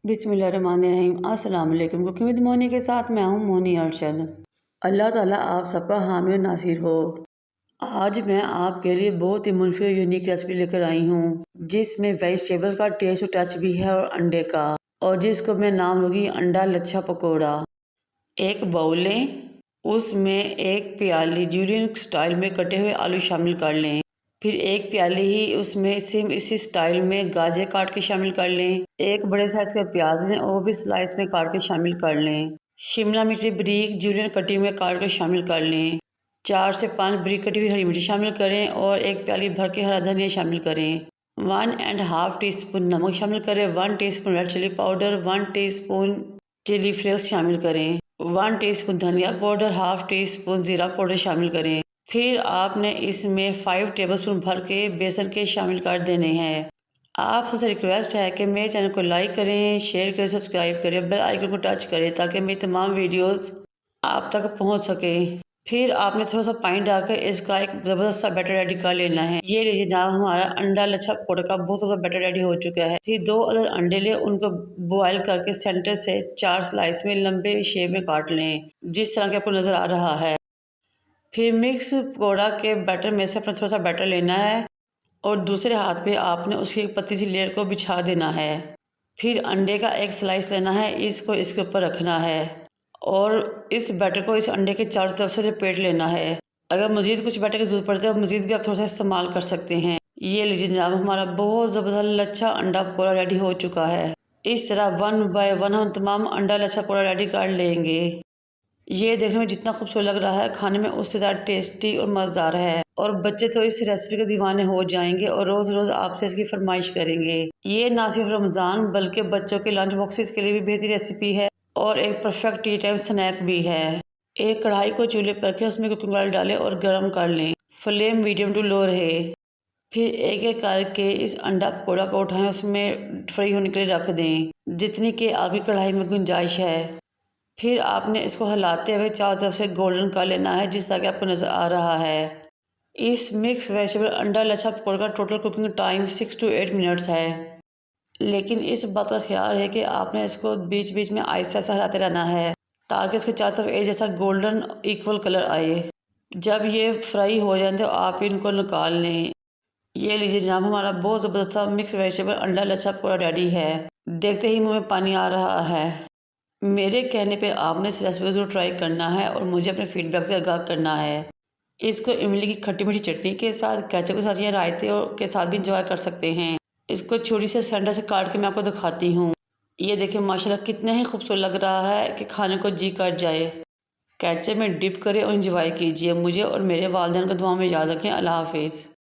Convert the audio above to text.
बिस्मिल्लाहिर्रहमानिर्रहीम। अस्सलाम वालेकुम। कुकिंग विद मोनी के साथ मैं हूँ मोनी अरशद। अल्लाह ताला आप सबका हामी और नासिर हो। आज मैं आपके लिए बहुत ही मुनफिर यूनिक रेसिपी लेकर आई हूँ जिसमें वेजिटेबल का टेस्ट और टच भी है और अंडे का, और जिसको मैं नाम लूँगी अंडा लच्छा पकौड़ा। एक बाउल लें, उसमें एक प्याली जूलियन स्टाइल में कटे हुए आलू शामिल कर लें। फिर एक प्याली ही उसमें सेम इसी स्टाइल में गाजर काट के शामिल कर लें। एक बड़े साइज का प्याज लें और वो भी स्लाइस में काट के शामिल कर लें। शिमला मिर्च बारीक जूलियन कटी में काट के शामिल कर लें। 4 से 5 बारीक कटी हुई हरी मिर्च शामिल करें और एक प्याली भर के हरा धनिया शामिल करें। 1.5 टीस्पून नमक शामिल करें। 1 teaspoon red chilli powder, 1 teaspoon chilli flakes शामिल करें। 1 टीस्पून धनिया पाउडर, हाफ टीस्पून ज़ीरा पाउडर शामिल करें। फिर आपने इसमें 5 टेबलस्पून भर के बेसन के शामिल कर देने हैं। आप सबसे रिक्वेस्ट है कि मेरे चैनल को लाइक करें, शेयर करें, सब्सक्राइब करें, बेल आइकन को टच करें ताकि मेरी तमाम वीडियोस आप तक पहुंच सके। फिर आपने थोड़ा सा पानी डालकर इसका एक ज़बरदस्त सा बैटर रेडी कर लेना है। ये लीजिए जहाँ हमारा अंडा लच्छा पकौड़ा का बहुत ज़्यादा बैटर रेडी हो चुका है। फिर 2 अदर अंडे लें, उनको बॉयल करके सेंटर से 4 स्लाइस में लंबे शेप में काट लें जिस तरह के आपको नज़र आ रहा है। फिर मिक्स पकौड़ा के बैटर में से अपना थोड़ा सा बैटर लेना है और दूसरे हाथ पे आपने उसकी एक पतली सी लेयर को बिछा देना है। फिर अंडे का एक स्लाइस लेना है, इसको इसके ऊपर रखना है और इस बैटर को इस अंडे के चारों तरफ से लपेट लेना है। अगर मज़ीद कुछ बैटर की ज़रूरत पड़ती है तो मज़ीद भी आप थोड़ा सा इस्तेमाल कर सकते हैं। ये लीजिए जनाब, हमारा बहुत ज़बरदस्त लच्छा अंडा पकौड़ा रेडी हो चुका है। इस तरह 1 बाय 1 हम तमाम अंडा लच्छा पकौड़ा रेडी कर लेंगे। ये देखने में जितना खूबसूरत लग रहा है, खाने में उससे ज़्यादा टेस्टी और मज़ेदार है और बच्चे तो इस रेसिपी के दीवाने हो जाएंगे और रोज़ रोज़ आपसे इसकी फरमाइश करेंगे। ये ना सिर्फ रमज़ान बल्कि बच्चों के लंच बॉक्सेस के लिए भी बेहतरीन रेसिपी है और एक परफेक्ट टी टाइम स्नैक भी है। एक कढ़ाई को चूल्हे पर रखें, उसमें कुकिंग ऑयल डालें और गर्म कर लें। फ्लेम मीडियम टू लो रहे। फिर एक एक करके इस अंडा पकौड़ा को उठाएं, उसमें फ्राई होने के लिए रख दें जितनी कि आपकी कढ़ाई में गुंजाइश है। फिर आपने इसको हिलाते हुए चारों तरफ से गोल्डन कर लेना है जिस तरह कि आपको नज़र आ रहा है। इस मिक्स वेजिटेबल अंडा लच्छा पकौड़ा का total cooking time 6 to 8 minutes है, लेकिन इस बात का ख्याल है कि आपने इसको बीच बीच में आहिस्ता आहिस्ता हिलाते रहना है ताकि इसके चारों तरफ एक जैसा गोल्डन इक्वल कलर आए। जब ये फ्राई हो जाए तो आप इनको निकाल लें। ये लीजिए जनाब, हमारा बहुत ज़बरदस्त सा मिक्स वेजिटेबल अंडा लच्छा पकौड़ा रेडी है। देखते ही मुँह में पानी आ रहा है। मेरे कहने पे आपने इस रेसिपी को जरूर ट्राई करना है और मुझे अपने फीडबैक से आगाह करना है। इसको इमली की खट्टी मीठी चटनी के साथ, केचप के साथ या रायते के साथ भी इंजॉय कर सकते हैं। इसको छोटी सी सेंटर से काट के मैं आपको दिखाती हूँ। ये देखिए माशाल्लाह कितना ही खूबसूरत लग रहा है कि खाने को जी कर जाए। केचप में डिप करें और इंजॉय कीजिए। मुझे और मेरे वालिदैन को दुआ में याद रखें। अल्लाह हाफिज़।